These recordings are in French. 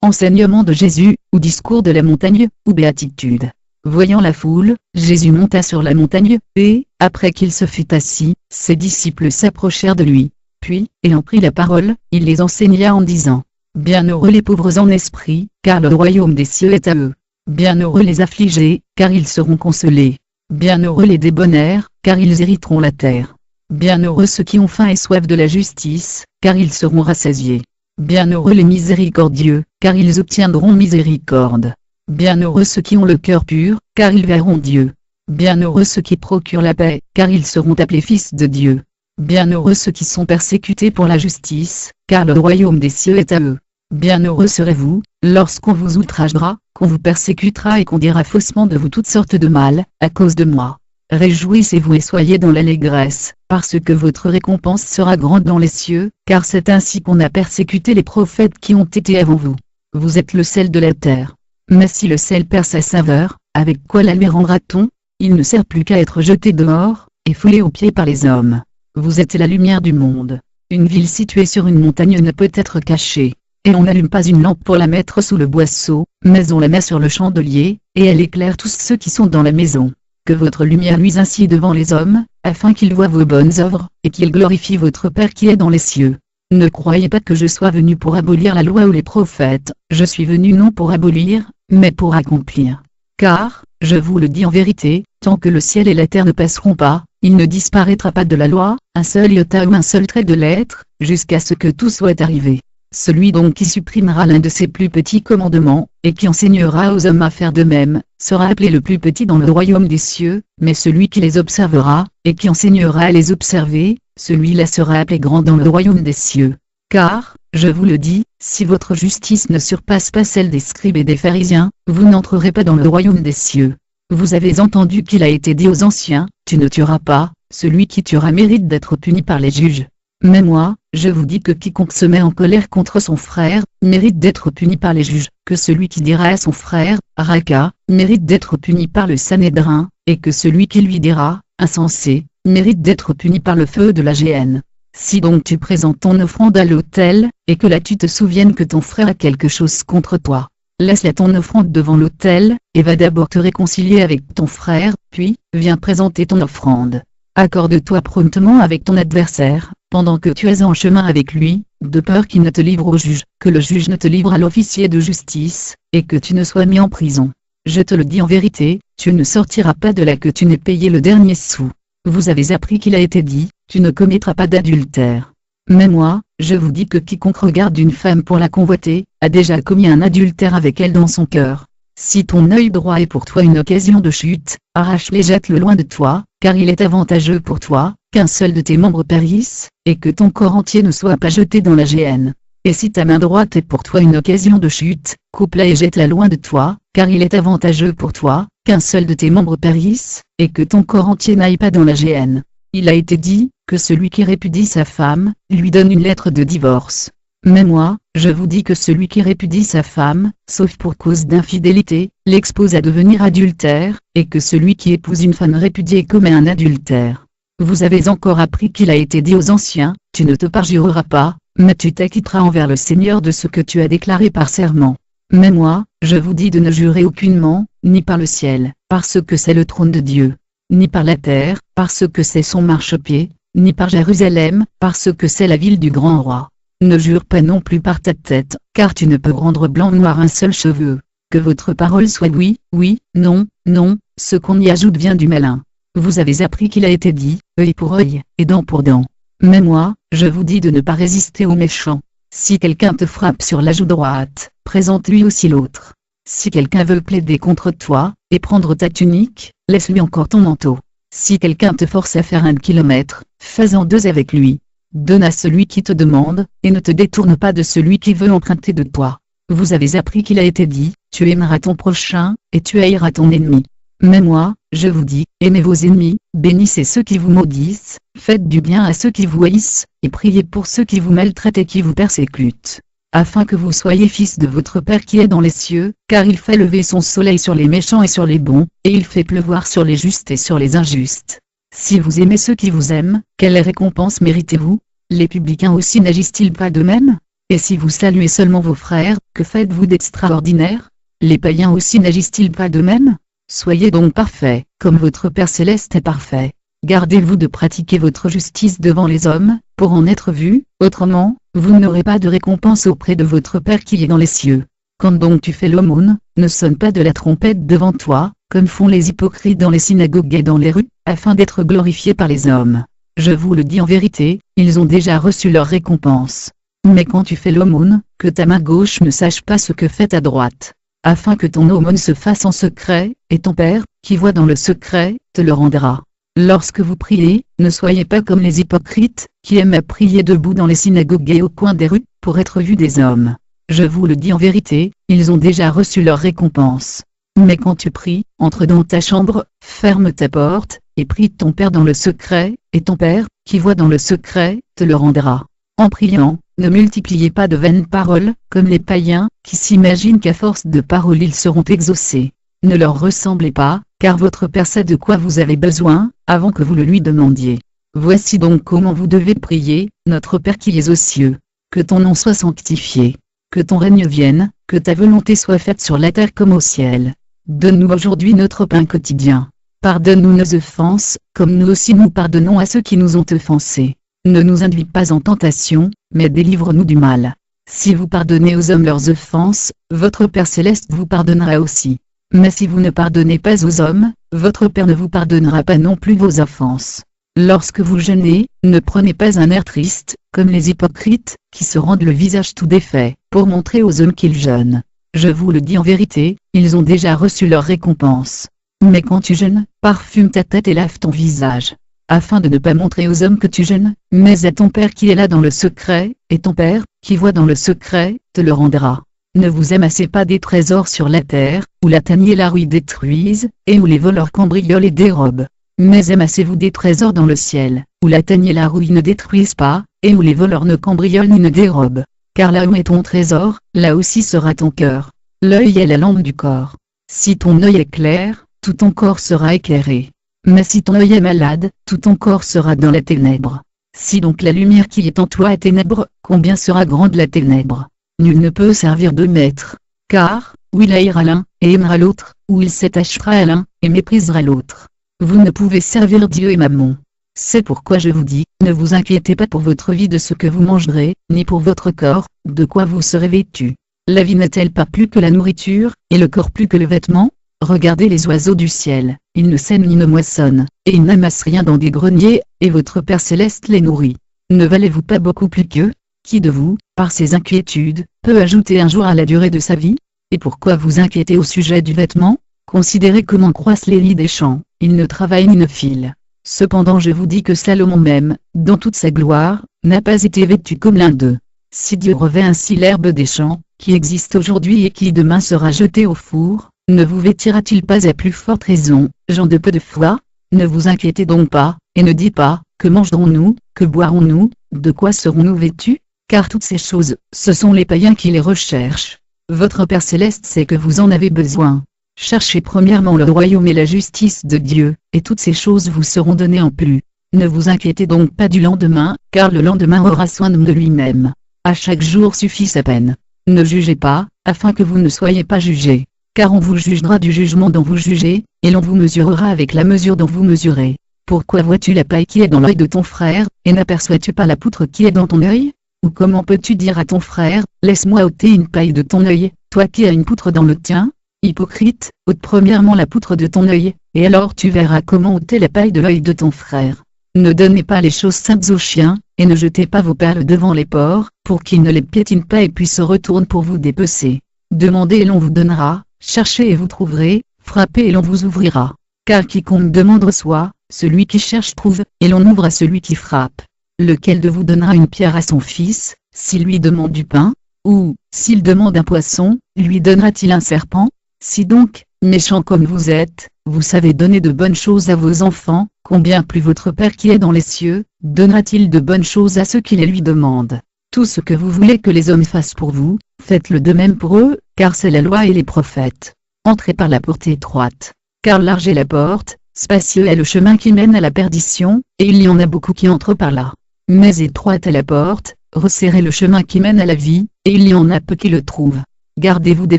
Enseignement de Jésus, ou discours de la montagne, ou béatitude. Voyant la foule, Jésus monta sur la montagne, et, après qu'il se fut assis, ses disciples s'approchèrent de lui. Puis, ayant pris la parole, il les enseigna en disant: Bienheureux les pauvres en esprit, car le royaume des cieux est à eux. Bienheureux les affligés, car ils seront consolés. Bienheureux les débonnaires, car ils hériteront la terre. Bienheureux ceux qui ont faim et soif de la justice, car ils seront rassasiés. Bienheureux les miséricordieux, car ils obtiendront miséricorde. Bienheureux ceux qui ont le cœur pur, car ils verront Dieu. Bienheureux ceux qui procurent la paix, car ils seront appelés fils de Dieu. Bienheureux ceux qui sont persécutés pour la justice, car le royaume des cieux est à eux. Bienheureux serez-vous, lorsqu'on vous outragera, qu'on vous persécutera et qu'on dira faussement de vous toutes sortes de mal, à cause de moi. Réjouissez-vous et soyez dans l'allégresse, parce que votre récompense sera grande dans les cieux, car c'est ainsi qu'on a persécuté les prophètes qui ont été avant vous. Vous êtes le sel de la terre. Mais si le sel perd sa saveur, avec quoi la lui rendra-t-on? Il ne sert plus qu'à être jeté dehors, et foulé aux pieds par les hommes. Vous êtes la lumière du monde. Une ville située sur une montagne ne peut être cachée. Et on n'allume pas une lampe pour la mettre sous le boisseau, mais on la met sur le chandelier, et elle éclaire tous ceux qui sont dans la maison. Que votre lumière luise ainsi devant les hommes, afin qu'ils voient vos bonnes œuvres, et qu'ils glorifient votre Père qui est dans les cieux. Ne croyez pas que je sois venu pour abolir la loi ou les prophètes, je suis venu non pour abolir, mais pour accomplir. Car, je vous le dis en vérité, tant que le ciel et la terre ne passeront pas, il ne disparaîtra pas de la loi, un seul iota ou un seul trait de lettre, jusqu'à ce que tout soit arrivé. Celui donc qui supprimera l'un de ces plus petits commandements, et qui enseignera aux hommes à faire de même, sera appelé le plus petit dans le royaume des cieux, mais celui qui les observera, et qui enseignera à les observer, celui-là sera appelé grand dans le royaume des cieux. Car, je vous le dis, si votre justice ne surpasse pas celle des scribes et des pharisiens, vous n'entrerez pas dans le royaume des cieux. Vous avez entendu qu'il a été dit aux anciens, tu ne tueras pas, celui qui tuera mérite d'être puni par les juges. Mais moi, je vous dis que quiconque se met en colère contre son frère, mérite d'être puni par les juges, que celui qui dira à son frère, Raka, mérite d'être puni par le Sanhédrin, et que celui qui lui dira, insensé, mérite d'être puni par le feu de la géhenne. Si donc tu présentes ton offrande à l'autel, et que là tu te souviennes que ton frère a quelque chose contre toi, laisse-la ton offrande devant l'autel, et va d'abord te réconcilier avec ton frère, puis, viens présenter ton offrande. Accorde-toi promptement avec ton adversaire, pendant que tu es en chemin avec lui, de peur qu'il ne te livre au juge, que le juge ne te livre à l'officier de justice, et que tu ne sois mis en prison. Je te le dis en vérité, tu ne sortiras pas de là que tu n'aies payé le dernier sou. Vous avez appris qu'il a été dit, tu ne commettras pas d'adultère. Mais moi, je vous dis que quiconque regarde une femme pour la convoiter, a déjà commis un adultère avec elle dans son cœur. Si ton œil droit est pour toi une occasion de chute, arrache-le et jette-le loin de toi, car il est avantageux pour toi, qu'un seul de tes membres périsse, et que ton corps entier ne soit pas jeté dans la géhenne. Et si ta main droite est pour toi une occasion de chute, coupe-la et jette-la loin de toi, car il est avantageux pour toi, qu'un seul de tes membres périsse, et que ton corps entier n'aille pas dans la géhenne. Il a été dit, que celui qui répudie sa femme, lui donne une lettre de divorce. Mais moi, je vous dis que celui qui répudie sa femme, sauf pour cause d'infidélité, l'expose à devenir adultère, et que celui qui épouse une femme répudiée commet un adultère. Vous avez encore appris qu'il a été dit aux anciens, tu ne te parjureras pas, mais tu t'acquitteras envers le Seigneur de ce que tu as déclaré par serment. Mais moi, je vous dis de ne jurer aucunement, ni par le ciel, parce que c'est le trône de Dieu, ni par la terre, parce que c'est son marchepied, ni par Jérusalem, parce que c'est la ville du grand roi. Ne jure pas non plus par ta tête, car tu ne peux rendre blanc ou noir un seul cheveu. Que votre parole soit oui, oui, non, non, ce qu'on y ajoute vient du malin. Vous avez appris qu'il a été dit, œil pour œil, et dent pour dent. Mais moi, je vous dis de ne pas résister aux méchants. Si quelqu'un te frappe sur la joue droite, présente-lui aussi l'autre. Si quelqu'un veut plaider contre toi, et prendre ta tunique, laisse-lui encore ton manteau. Si quelqu'un te force à faire 1 kilomètre, fais-en 2 avec lui. Donne à celui qui te demande, et ne te détourne pas de celui qui veut emprunter de toi. Vous avez appris qu'il a été dit, tu aimeras ton prochain, et tu haïras ton ennemi. Mais moi, je vous dis, aimez vos ennemis, bénissez ceux qui vous maudissent, faites du bien à ceux qui vous haïssent, et priez pour ceux qui vous maltraitent et qui vous persécutent. Afin que vous soyez fils de votre Père qui est dans les cieux, car il fait lever son soleil sur les méchants et sur les bons, et il fait pleuvoir sur les justes et sur les injustes. Si vous aimez ceux qui vous aiment, quelle récompense méritez-vous? Les publicains aussi n'agissent-ils pas de même? Et si vous saluez seulement vos frères, que faites-vous d'extraordinaire? Les païens aussi n'agissent-ils pas de même? Soyez donc parfaits, comme votre Père Céleste est parfait. Gardez-vous de pratiquer votre justice devant les hommes, pour en être vus, autrement, vous n'aurez pas de récompense auprès de votre Père qui est dans les cieux. Quand donc tu fais l'aumône, ne sonne pas de la trompette devant toi, comme font les hypocrites dans les synagogues et dans les rues, afin d'être glorifiés par les hommes. Je vous le dis en vérité, ils ont déjà reçu leur récompense. Mais quand tu fais l'aumône, que ta main gauche ne sache pas ce que fait ta droite, afin que ton aumône se fasse en secret, et ton Père, qui voit dans le secret, te le rendra. Lorsque vous priez, ne soyez pas comme les hypocrites, qui aiment à prier debout dans les synagogues et au coin des rues, pour être vus des hommes. Je vous le dis en vérité, ils ont déjà reçu leur récompense. Mais quand tu pries, entre dans ta chambre, ferme ta porte, et prie ton Père dans le secret, et ton Père, qui voit dans le secret, te le rendra. En priant, ne multipliez pas de vaines paroles, comme les païens, qui s'imaginent qu'à force de paroles ils seront exaucés. Ne leur ressemblez pas, car votre Père sait de quoi vous avez besoin, avant que vous le lui demandiez. Voici donc comment vous devez prier, notre Père qui es aux cieux. Que ton nom soit sanctifié. Que ton règne vienne, que ta volonté soit faite sur la terre comme au ciel. Donne-nous aujourd'hui notre pain quotidien. Pardonne-nous nos offenses, comme nous aussi nous pardonnons à ceux qui nous ont offensés. Ne nous induis pas en tentation, mais délivre-nous du mal. Si vous pardonnez aux hommes leurs offenses, votre Père Céleste vous pardonnera aussi. Mais si vous ne pardonnez pas aux hommes, votre Père ne vous pardonnera pas non plus vos offenses. Lorsque vous jeûnez, ne prenez pas un air triste, comme les hypocrites, qui se rendent le visage tout défait, pour montrer aux hommes qu'ils jeûnent. Je vous le dis en vérité, ils ont déjà reçu leur récompense. Mais quand tu jeûnes, parfume ta tête et lave ton visage, afin de ne pas montrer aux hommes que tu jeûnes, mais à ton Père qui est là dans le secret, et ton Père, qui voit dans le secret, te le rendra. Ne vous amassez pas des trésors sur la terre, où la teigne et la rouille détruisent, et où les voleurs cambriolent et dérobent. Mais amassez-vous des trésors dans le ciel, où la teigne et la rouille ne détruisent pas, et où les voleurs ne cambriolent ni ne dérobent. Car là où est ton trésor, là aussi sera ton cœur. L'œil est la lampe du corps. Si ton œil est clair, tout ton corps sera éclairé. Mais si ton œil est malade, tout ton corps sera dans la ténèbre. Si donc la lumière qui est en toi est ténèbre, combien sera grande la ténèbre? Nul ne peut servir deux maîtres. Car, ou il haïra l'un, et aimera l'autre, ou il s'attachera à l'un, et méprisera l'autre. Vous ne pouvez servir Dieu et Mammon. C'est pourquoi je vous dis, ne vous inquiétez pas pour votre vie de ce que vous mangerez, ni pour votre corps, de quoi vous serez vêtu. La vie n'est-elle pas plus que la nourriture, et le corps plus que le vêtement? Regardez les oiseaux du ciel, ils ne sèment ni ne moissonnent, et ils n'amassent rien dans des greniers, et votre Père Céleste les nourrit. Ne valez-vous pas beaucoup plus qu'eux? Qui de vous, par ses inquiétudes, peut ajouter un jour à la durée de sa vie? Et pourquoi vous inquiétez au sujet du vêtement? Considérez comment croissent les lys des champs, ils ne travaillent ni ne filent. Cependant je vous dis que Salomon même, dans toute sa gloire, n'a pas été vêtu comme l'un d'eux. Si Dieu revêt ainsi l'herbe des champs, qui existe aujourd'hui et qui demain sera jetée au four, ne vous vêtira-t-il pas à plus forte raison, gens de peu de foi? Ne vous inquiétez donc pas, et ne dites pas, que mangerons-nous, que boirons-nous, de quoi serons-nous vêtus? Car toutes ces choses, ce sont les païens qui les recherchent. Votre Père Céleste sait que vous en avez besoin. Cherchez premièrement le royaume et la justice de Dieu, et toutes ces choses vous seront données en plus. Ne vous inquiétez donc pas du lendemain, car le lendemain aura soin de lui-même. À chaque jour suffit sa peine. Ne jugez pas, afin que vous ne soyez pas jugés. Car on vous jugera du jugement dont vous jugez, et l'on vous mesurera avec la mesure dont vous mesurez. Pourquoi vois-tu la paille qui est dans l'œil de ton frère, et n'aperçois-tu pas la poutre qui est dans ton œil? Ou comment peux-tu dire à ton frère, laisse-moi ôter une paille de ton œil, toi qui as une poutre dans le tien? Hypocrite, ôte premièrement la poutre de ton œil, et alors tu verras comment ôter la paille de l'œil de ton frère. Ne donnez pas les choses saintes aux chiens, et ne jetez pas vos perles devant les porcs, pour qu'ils ne les piétinent pas et puis se retournent pour vous dépecer. Demandez et l'on vous donnera, cherchez et vous trouverez, frappez et l'on vous ouvrira. Car quiconque demande reçoit, celui qui cherche trouve, et l'on ouvre à celui qui frappe. Lequel de vous donnera une pierre à son fils, s'il lui demande du pain? Ou, s'il demande un poisson, lui donnera-t-il un serpent? Si donc, méchants comme vous êtes, vous savez donner de bonnes choses à vos enfants, combien plus votre Père qui est dans les cieux, donnera-t-il de bonnes choses à ceux qui les lui demandent? Tout ce que vous voulez que les hommes fassent pour vous, faites-le de même pour eux, car c'est la loi et les prophètes. Entrez par la porte étroite, car large est la porte, spacieux est le chemin qui mène à la perdition, et il y en a beaucoup qui entrent par là. Mais étroite est la porte, resserrez le chemin qui mène à la vie, et il y en a peu qui le trouvent. Gardez-vous des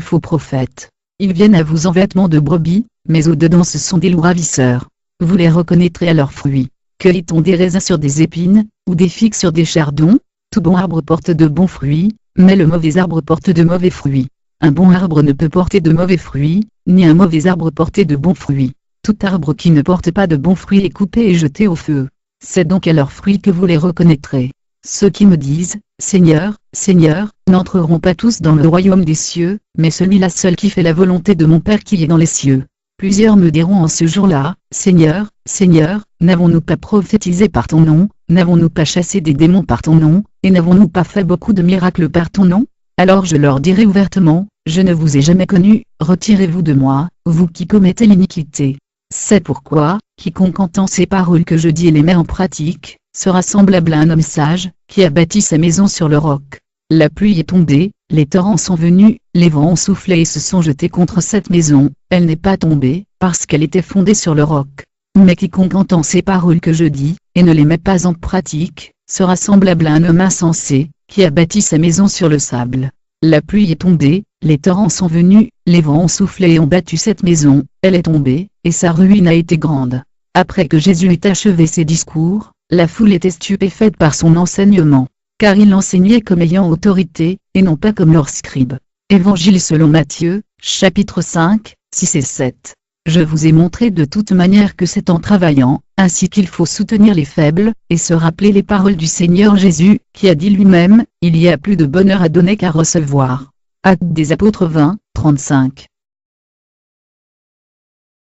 faux prophètes. Ils viennent à vous en vêtements de brebis, mais au-dedans ce sont des loups ravisseurs. Vous les reconnaîtrez à leurs fruits. Cueille-t-on des raisins sur des épines, ou des figues sur des chardons? Tout bon arbre porte de bons fruits, mais le mauvais arbre porte de mauvais fruits. Un bon arbre ne peut porter de mauvais fruits, ni un mauvais arbre porter de bons fruits. Tout arbre qui ne porte pas de bons fruits est coupé et jeté au feu. C'est donc à leurs fruits que vous les reconnaîtrez. Ceux qui me disent, Seigneur, Seigneur, n'entreront pas tous dans le royaume des cieux, mais celui-là seul qui fait la volonté de mon Père qui est dans les cieux. Plusieurs me diront en ce jour-là, Seigneur, Seigneur, n'avons-nous pas prophétisé par ton nom, n'avons-nous pas chassé des démons par ton nom, et n'avons-nous pas fait beaucoup de miracles par ton nom? Alors je leur dirai ouvertement, je ne vous ai jamais connu, retirez-vous de moi, vous qui commettez l'iniquité. C'est pourquoi, quiconque entend ces paroles que je dis et les met en pratique, sera semblable à un homme sage, qui a bâti sa maison sur le roc. La pluie est tombée, les torrents sont venus, les vents ont soufflé et se sont jetés contre cette maison, elle n'est pas tombée, parce qu'elle était fondée sur le roc. Mais quiconque entend ces paroles que je dis, et ne les met pas en pratique, sera semblable à un homme insensé, qui a bâti sa maison sur le sable. La pluie est tombée, les torrents sont venus, les vents ont soufflé et ont battu cette maison, elle est tombée, et sa ruine a été grande. Après que Jésus eut achevé ses discours, la foule était stupéfaite par son enseignement, car il enseignait comme ayant autorité, et non pas comme leurs scribes. Évangile selon Matthieu, chapitre 5, 6 et 7. Je vous ai montré de toute manière que c'est en travaillant, ainsi qu'il faut soutenir les faibles, et se rappeler les paroles du Seigneur Jésus, qui a dit lui-même, il y a plus de bonheur à donner qu'à recevoir. Actes des Apôtres 20, 35.